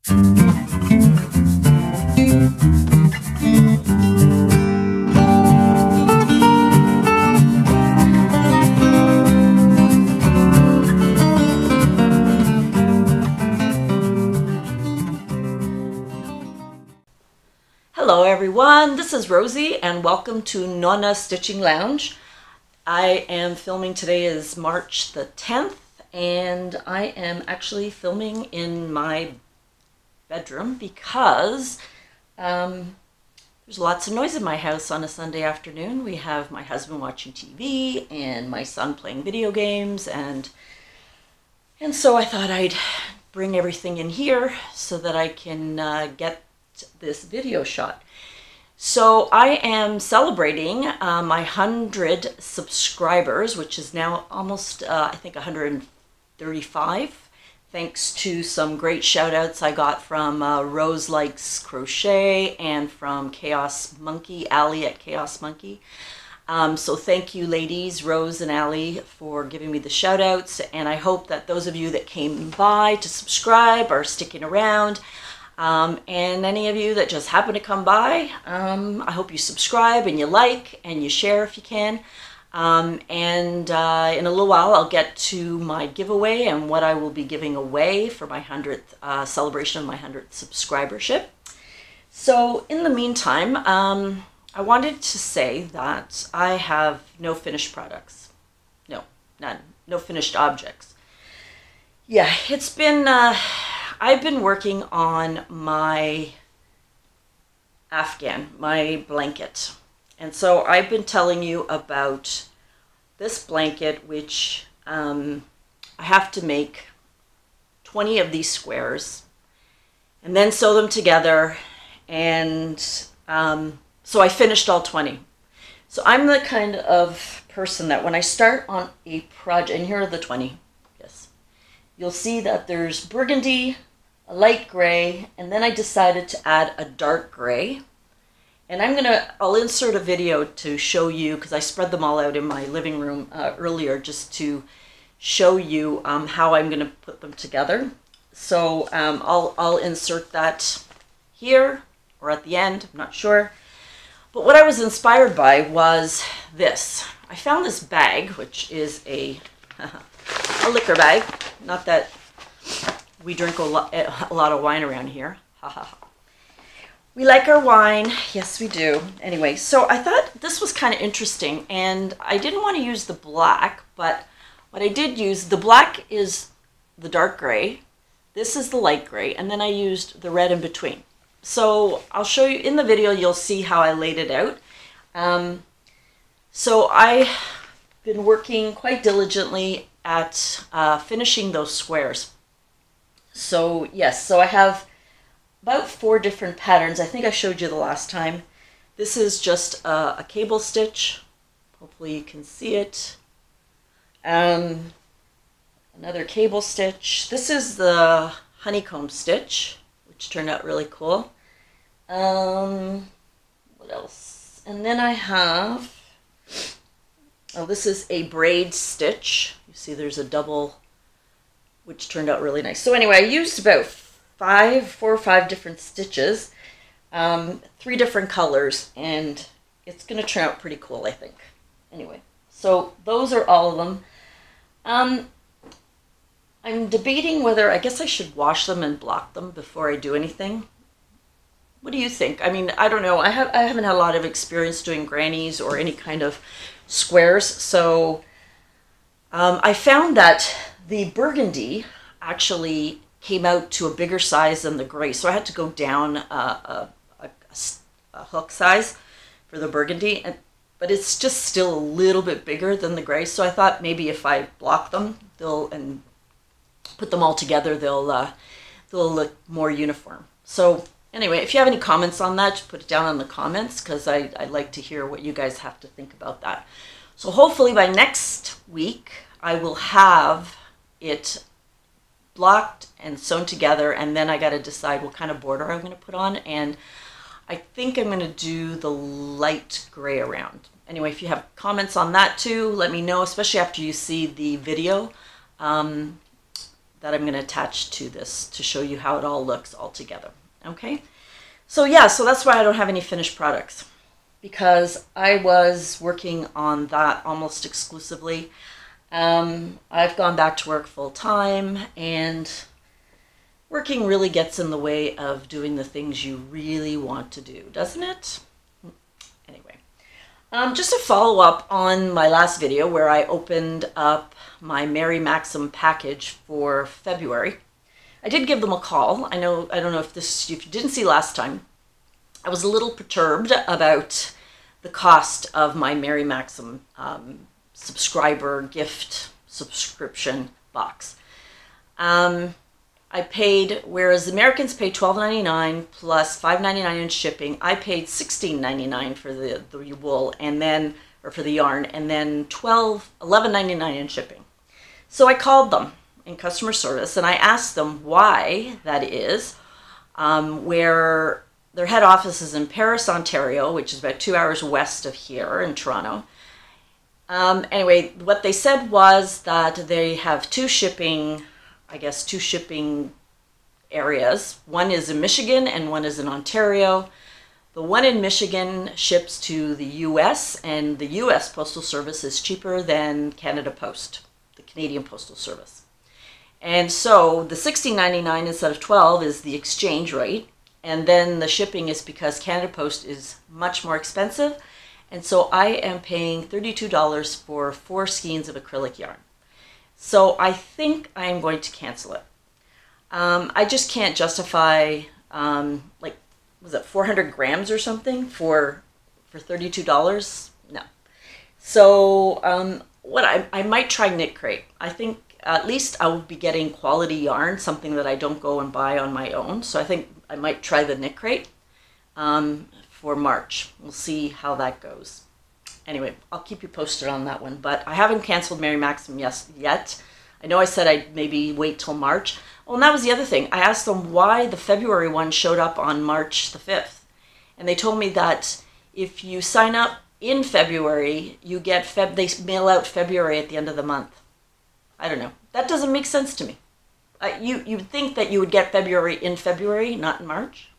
Hello everyone, this is Rosie and welcome to Nonna Stitching Lounge. I am filming, today is March the 10th and I am actually filming in my bedroom because there's lots of noise in my house on a Sunday afternoon. We have my husband watching TV and my son playing video games and so I thought I'd bring everything in here so that I can get this video shot. So I am celebrating my 100 subscribers, which is now almost I think 135, thanks to some great shout outs I got from Rose Likes Crochet and from Chaos Monkey, Allie at Chaos Monkey. So thank you ladies, Rose and Allie, for giving me the shout outs, and I hope that those of you that came by to subscribe are sticking around. And any of you that just happen to come by, I hope you subscribe and you like and you share if you can. And in a little while I'll get to my giveaway and what I will be giving away for my 100th celebration of my 100th subscribership. So in the meantime, I wanted to say that I have no finished products. No, none. No finished objects. Yeah, it's been... I've been working on my Afghan, my blanket. And so I've been telling you about this blanket, which I have to make 20 of these squares and then sew them together. And so I finished all 20. So I'm the kind of person that when I start on a project, and here are the 20, yes, you'll see that there's burgundy, a light gray, and then I decided to add a dark gray. And I'll insert a video to show you, because I spread them all out in my living room earlier, just to show you how I'm going to put them together. So I'll insert that here or at the end, I'm not sure. But what I was inspired by was this. I found this bag, which is a liquor bag. Not that we drink a lot of wine around here. Ha ha ha. We like our wine. Yes, we do. Anyway, so I thought this was kind of interesting, and I didn't want to use the black, but what I did use, the black is the dark gray, this is the light gray, and then I used the red in between. So I'll show you in the video, you'll see how I laid it out. So I've been working quite diligently at finishing those squares. So yes, so I have about 4 different patterns. I think I showed you the last time. This is just a cable stitch. Hopefully you can see it. Another cable stitch. This is the honeycomb stitch, which turned out really cool. What else? And then I have, oh, this is a braid stitch. You see there's a double, which turned out really nice. So anyway, I used about 4 or 5 different stitches, 3 different colors, and it's going to turn out pretty cool, I think. Anyway, so those are all of them. I'm debating whether, I guess I should wash them and block them before I do anything. What do you think? I mean, I don't know. I haven't had a lot of experience doing grannies or any kind of squares, so I found that the burgundy actually came out to a bigger size than the gray, so I had to go down a hook size for the burgundy, but it's just still a little bit bigger than the gray, so I thought maybe if I block them and put them all together, they'll look more uniform. So anyway, if you have any comments on that, just put it down in the comments, because I'd like to hear what you guys have to think about that. So hopefully by next week I will have it blocked and sewn together, and then I got to decide what kind of border I'm going to put on, and I think I'm going to do the light gray around. Anyway, if you have comments on that too, let me know, especially after you see the video. that I'm going to attach to this to show you how it all looks all together. Okay, so yeah, so that's why I don't have any finished products, because I was working on that almost exclusively. I've gone back to work full time, and working really gets in the way of doing the things you really want to do, doesn't it? Anyway, just a follow up on my last video where I opened up my Maxim package for February. I did give them a call. I don't know if you didn't see last time, I was a little perturbed about the cost of my Maxim subscriber gift subscription box. I paid, whereas Americans pay $12.99 plus $5.99 in shipping, I paid $16.99 for the wool, and then, or for the yarn, and then $11.99 in shipping. So I called them in customer service and I asked them why that is, where their head office is in Paris, Ontario, which is about 2 hours west of here in Toronto. Anyway, what they said was that they have two shipping areas. One is in Michigan and one is in Ontario. The one in Michigan ships to the US, and the US Postal Service is cheaper than Canada Post, the Canadian Postal Service. And so the $16.99 instead of $12 is the exchange rate, and then the shipping is because Canada Post is much more expensive. And so I am paying $32 for 4 skeins of acrylic yarn. So I think I am going to cancel it. I just can't justify, like, was it 400 grams or something for $32? No. So what I might try Knit Crate. I think at least I will be getting quality yarn, something that I don't go and buy on my own. So I think I might try the Knit Crate for March. We'll see how that goes. Anyway, I'll keep you posted on that one, but I haven't canceled Maxim yet. I know I said I'd maybe wait till March. Well, and that was the other thing. I asked them why the February one showed up on March the 5th. And they told me that if you sign up in February, you get they mail out February at the end of the month. I don't know. That doesn't make sense to me. You'd think that you would get February in February, not in March.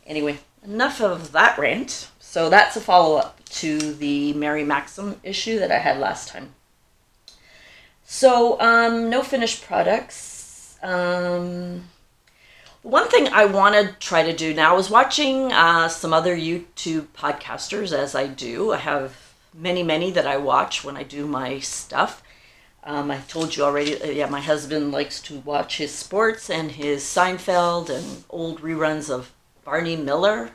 Anyway, enough of that rant. So that's a follow-up to the Maxim issue that I had last time. So no finished products. One thing I want to try to do now is watching some other YouTube podcasters, as I do. I have many that I watch when I do my stuff. I told you already, yeah, my husband likes to watch his sports and his Seinfeld and old reruns of Barney Miller.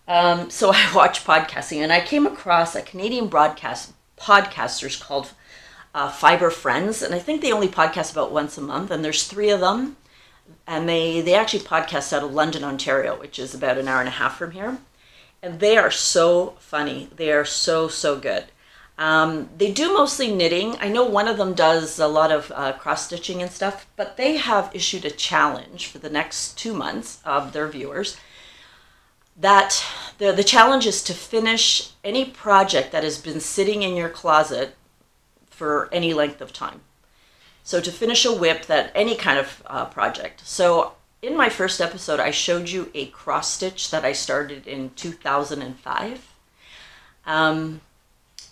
So I watch podcasting, and I came across a Canadian podcasters called Fiber Friends, and I think they only podcast about once a month, and there's 3 of them, and they actually podcast out of London, Ontario, which is about an hour and a half from here, and they are so funny. They are so good. They do mostly knitting. I know one of them does a lot of cross-stitching and stuff, but they have issued a challenge for the next 2 months of their viewers, that the challenge is to finish any project that has been sitting in your closet for any length of time. So to finish a whip, that any kind of project. So in my first episode, I showed you a cross stitch that I started in 2005. And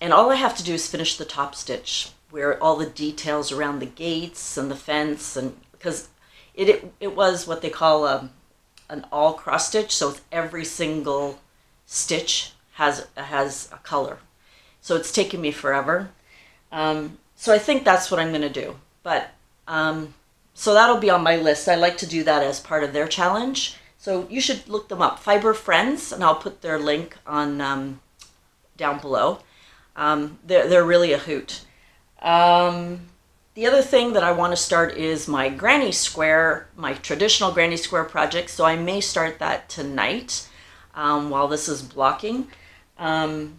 all I have to do is finish the top stitch, where all the details around the gates and the fence, and because it was what they call an all cross stitch, so it's every single stitch has a color. So it's taken me forever. So I think that's what I'm going to do. But so that'll be on my list. I like to do that as part of their challenge. So you should look them up, Fiber Friends, and I'll put their link on down below. They're really a hoot. The other thing that I want to start is my granny square, my traditional granny square project. So I may start that tonight while this is blocking. And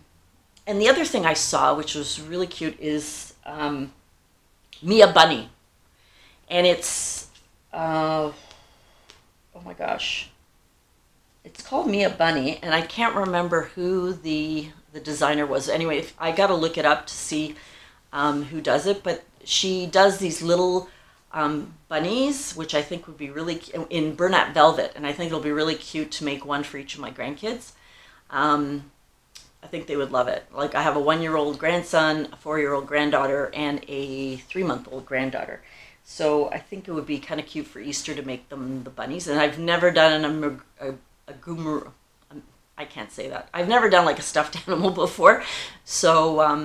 the other thing I saw, which was really cute, is Mia Bunny. And it's, oh my gosh, it's called Mia Bunny, and I can't remember who the designer was. Anyway, I got to look it up to see who does it, but she does these little bunnies, which I think would be really in burlap velvet, and I think it'll be really cute to make one for each of my grandkids. I think they would love it. Like, I have a 1-year-old grandson, a 4-year-old granddaughter, and a 3-month-old granddaughter. So I think it would be kind of cute for Easter to make them the bunnies. And I've never done I can't say that. I've never done like a stuffed animal before. So I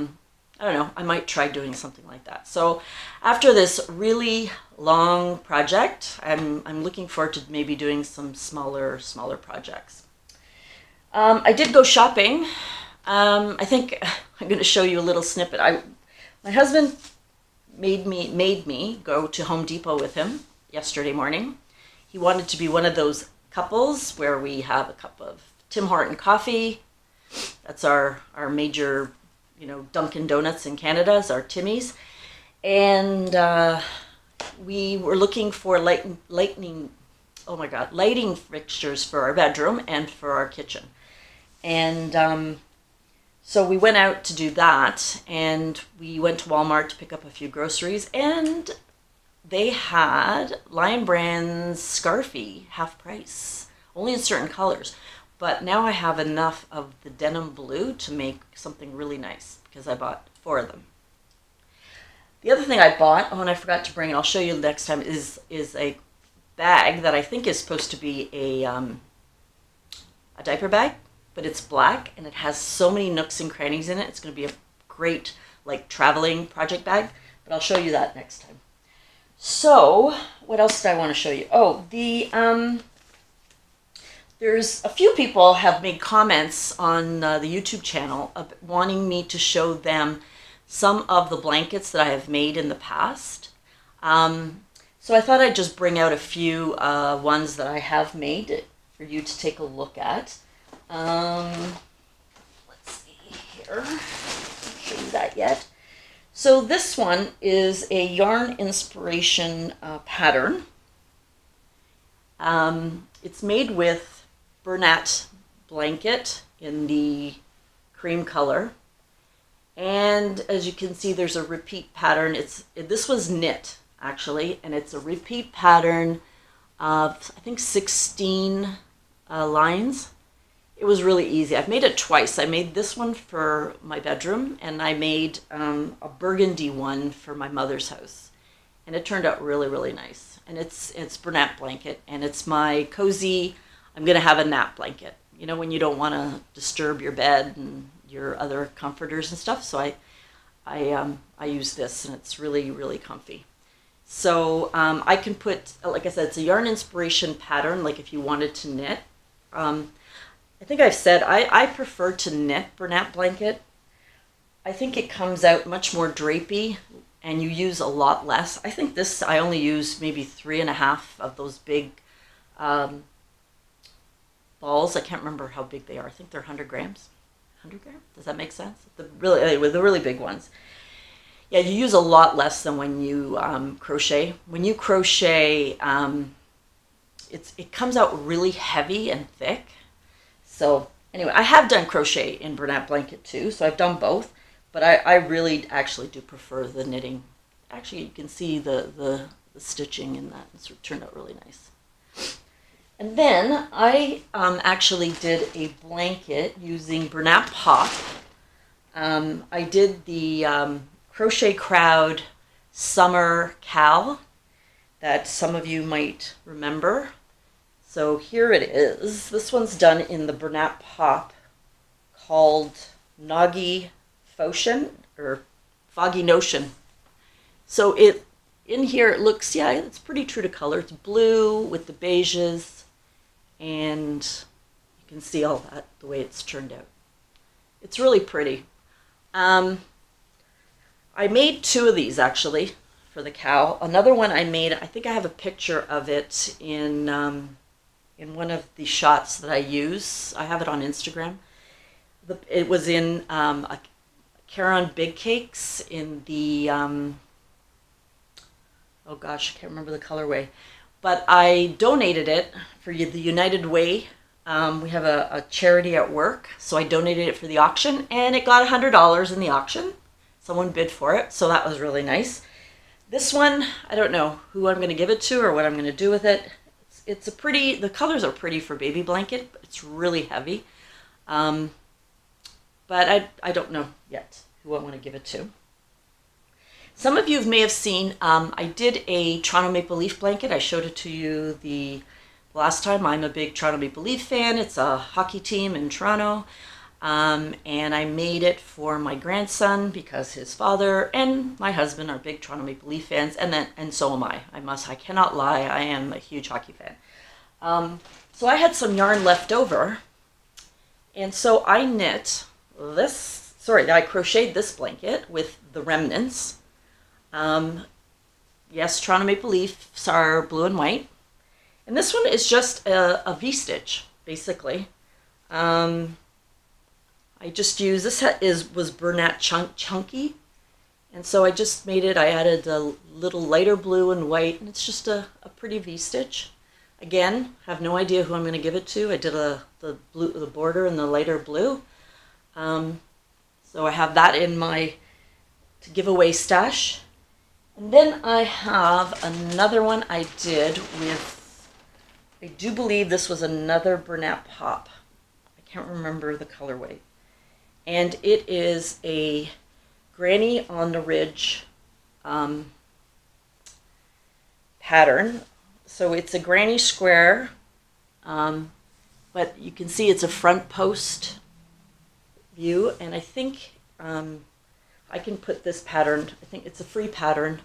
don't know, I might try doing something like that. So after this really long project, I'm looking forward to maybe doing some smaller projects. I did go shopping. I think I'm going to show you a little snippet. My husband made me go to Home Depot with him yesterday morning. He wanted to be one of those couples where we have a cup of Tim Horton coffee. That's our major, Dunkin' Donuts in Canada is our Timmy's. And we were looking for lighting fixtures for our bedroom and for our kitchen. And so we went out to do that, and we went to Walmart to pick up a few groceries, and they had Lion Brand's Scarfie half price, only in certain colors. But now I have enough of the denim blue to make something really nice because I bought 4 of them. The other thing I bought, and I forgot to bring, and I'll show you next time, is a bag that I think is supposed to be a diaper bag. But it's black, and it has so many nooks and crannies in it. It's going to be a great, like, traveling project bag. But I'll show you that next time. So, what else did I want to show you? Oh, there's a few people have made comments on the YouTube channel wanting me to show them some of the blankets that I have made in the past. So I thought I'd just bring out a few ones that I have made for you to take a look at. Let's see here. I can't show you that yet. So this one is a yarn inspiration pattern. It's made with Bernat blanket in the cream color. And as you can see, there's a repeat pattern. This was knit, actually, and it's a repeat pattern of, I think, 16 lines. It was really easy. I've made it twice. I made this one for my bedroom, and I made a burgundy one for my mother's house. And it turned out really, really nice. And it's Bernat blanket, and it's my cozy, I'm going to have a nap blanket. You know, when you don't want to disturb your bed and your other comforters and stuff. So I use this, and it's really, really comfy. So I can put, like I said, it's a yarn inspiration pattern, like if you wanted to knit. I think I've said I prefer to knit Bernat blanket. I think it comes out much more drapey, and you use a lot less. I think this, I only use maybe 3.5 of those big balls. I can't remember how big they are. I think they're 100 grams. 100 grams? Does that make sense? Anyway, the really big ones. Yeah, you use a lot less than when you crochet. When you crochet, it comes out really heavy and thick. So anyway, I have done crochet in Bernat blanket too, so I've done both, but I really actually do prefer the knitting. Actually, you can see the stitching in that. It's turned out really nice. And then I actually did a blanket using Bernat Pop. I did the Crochet Crowd Summer Cal that some of you might remember. So here it is. This one's done in the Bernat Pop called Noggy Fotion or Foggy Notion. So in here it looks, yeah, it's pretty true to color. It's blue with the beiges, and you can see all that, the way it's turned out. It's really pretty. I made 2 of these actually for the cow. Another one I made, I think I have a picture of it in one of the shots that I use. I have it on Instagram. It was in a Caron Big Cakes in the, oh gosh, I can't remember the colorway. But I donated it for the United Way. We have a charity at work, so I donated it for the auction, and it got $100 in the auction. Someone bid for it, so that was really nice. This one, I don't know who I'm going to give it to or what I'm going to do with it. It's a pretty, the colors are pretty for baby blanket, but it's really heavy. But I don't know yet who I want to give it to. Some of you may have seen, I did a Toronto Maple Leaf blanket. I showed it to you the last time. I'm a big Toronto Maple Leaf fan. It's a hockey team in Toronto. And I made it for my grandson because his father and my husband are big Toronto Maple Leaf fans, and so am I. I cannot lie, I am a huge hockey fan. So I had some yarn left over, and so I knit this, I crocheted this blanket with the remnants. Yes, Toronto Maple Leafs are blue and white. And this one is just a V-stitch, basically. I just used, was Bernat Chunky. And so I just made it, I added a little lighter blue and white, and it's just a pretty V-stitch. Again, have no idea who I'm going to give it to. I did the border in the lighter blue. So I have that in my to give away stash. And then I have another one I did with, I do believe this was another Bernat Pop. I can't remember the colorway. And it is a Granny on the Ridge pattern. So it's a granny square, but you can see it's a front post view, and I think I can put this pattern, I think it's a free pattern,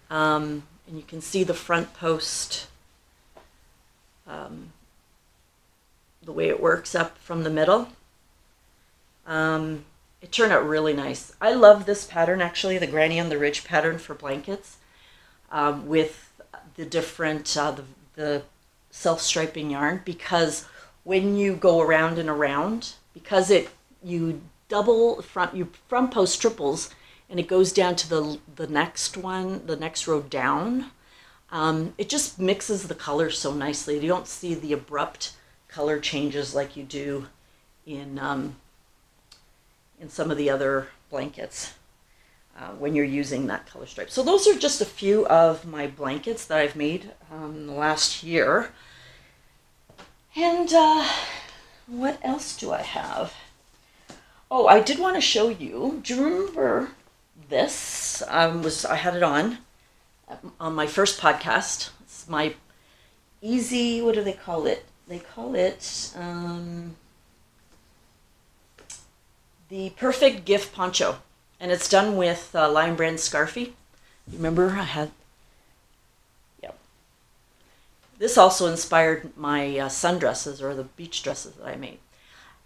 and you can see the front post, the way it works up from the middle. It turned out really nice. I love this pattern, actually, the Granny on the Ridge pattern for blankets, with the different, the self-striping yarn, because when you go around and around, because you double front, you front post triples, and it goes down to the next one, the next row down, it just mixes the colors so nicely. You don't see the abrupt color changes like you do in some of the other blankets when you're using that color stripe. So those are just a few of my blankets that I've made in the last year. And what else do I have? Oh, I did want to show you. Do you remember this? I had it on my first podcast. It's my easy, what do they call it? They call it the Perfect Gift Poncho. And it's done with Lion Brand Scarfie. Remember I had, yeah. This also inspired my sundresses, or the beach dresses that I made.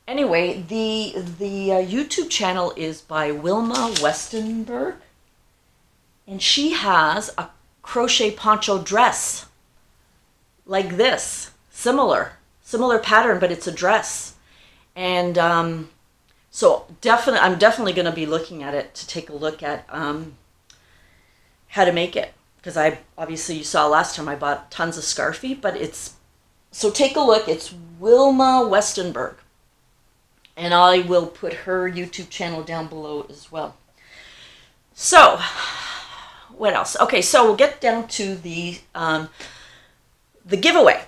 Anyway, the YouTube channel is by Wilma Westenberg, and she has a crochet poncho dress like this, similar pattern, but it's a dress. And so I'm definitely going to be looking at it to take a look at how to make it, because obviously you saw last time I bought tons of Scarfie, but so take a look. It's Wilma Westenberg, and I will put her YouTube channel down below as well. So what else? Okay, so we'll get down to the giveaway.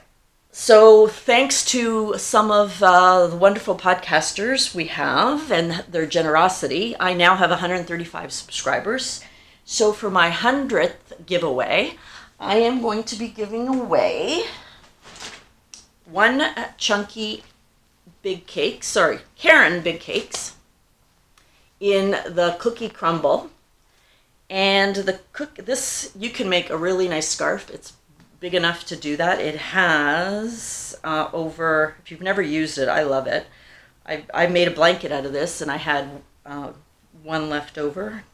So thanks to some of the wonderful podcasters we have and their generosity, I now have 135 subscribers. So for my 100th giveaway, I am going to be giving away one chunky big cake, Karen big cakes in the cookie crumble. And this, you can make a really nice scarf. It's big enough to do that. It has if you've never used it, I love it. I made a blanket out of this, and I had one left over.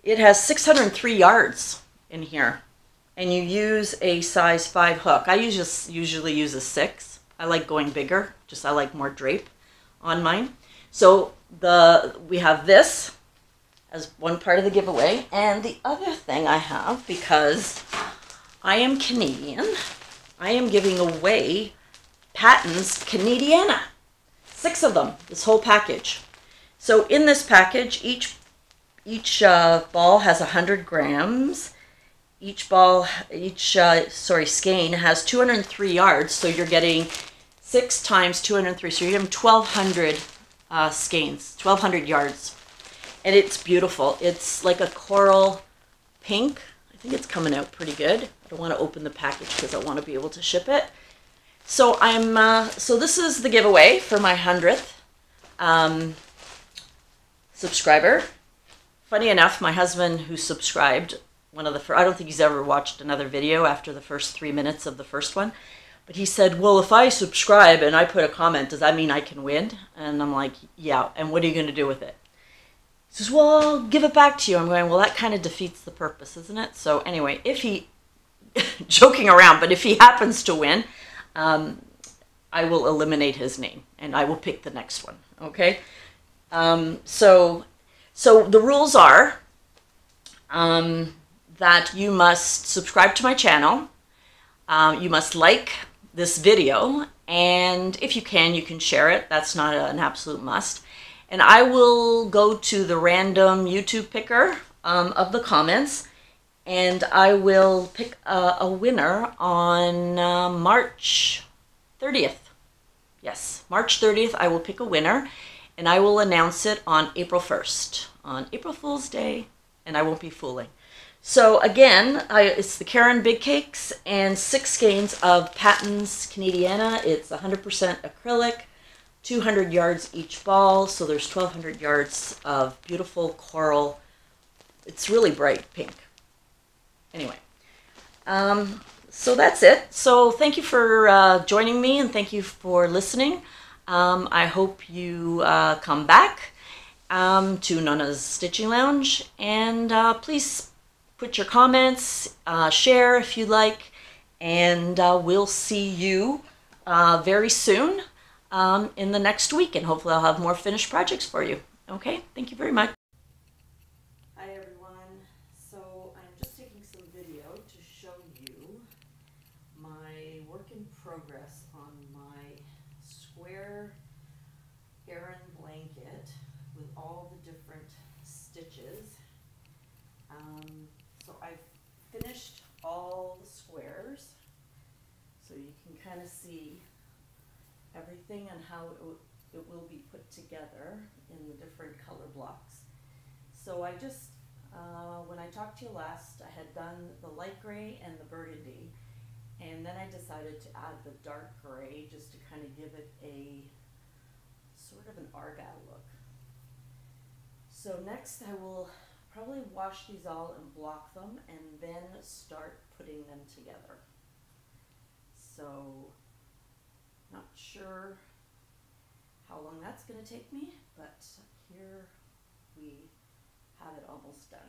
It has 603 yards in here, and you use a size 5 hook. I usually use a 6. I like going bigger, I like more drape on mine. So we have this as one part of the giveaway, and the other thing I have, because I am Canadian, I am giving away Patons Canadiana. 6 of them, this whole package. So in this package, each ball has 100 grams. Each ball, skein has 203 yards, so you're getting 6 times 203, so you're getting 1,200 skeins, 1,200 yards. And it's beautiful. It's like a coral pink. I think it's coming out pretty good. I don't want to open the package because I want to be able to ship it. So so this is the giveaway for my 100th subscriber. Funny enough, my husband, who subscribed, I don't think he's ever watched another video after the first 3 minutes of the first one, but he said, well, if I subscribe and I put a comment, does that mean I can win? And I'm like, yeah, and what are you going to do with it? He says, well, I'll give it back to you. I'm going, well, that kind of defeats the purpose, isn't it? So anyway, if he, joking around, but if he happens to win, I will eliminate his name and I will pick the next one, okay? So the rules are that you must subscribe to my channel, you must like this video, and if you can share it. That's not an absolute must. And I will go to the random YouTube picker of the comments, and I will pick a winner on March 30th. Yes, March 30th I will pick a winner, and I will announce it on April 1st, on April Fool's Day, and I won't be fooling. So again, it's the Karen Big Cakes and 6 skeins of Patons Canadiana. It's 100% acrylic, 200 yards each ball, so there's 1,200 yards of beautiful coral. It's really bright pink. Anyway, so that's it. So thank you for joining me, and thank you for listening. I hope you come back to Nonna's Stitching Lounge, and please put your comments, share if you like, and we'll see you very soon in the next week, and hopefully I'll have more finished projects for you. Okay, thank you very much. Hi everyone. So I'm just taking some video to show you my work in progress on my square Aran blanket with all the different stitches. So I've finished all the squares, so you can kind of see everything and how it will be put together in the different color blocks. So I just, when I talked to you last, I had done the light gray and the burgundy, and then I decided to add the dark gray just to kind of give it a sort of an argyle look. So next I will probably wash these all and block them and then start putting them together. So not sure how long that's going to take me, but here we have it almost done.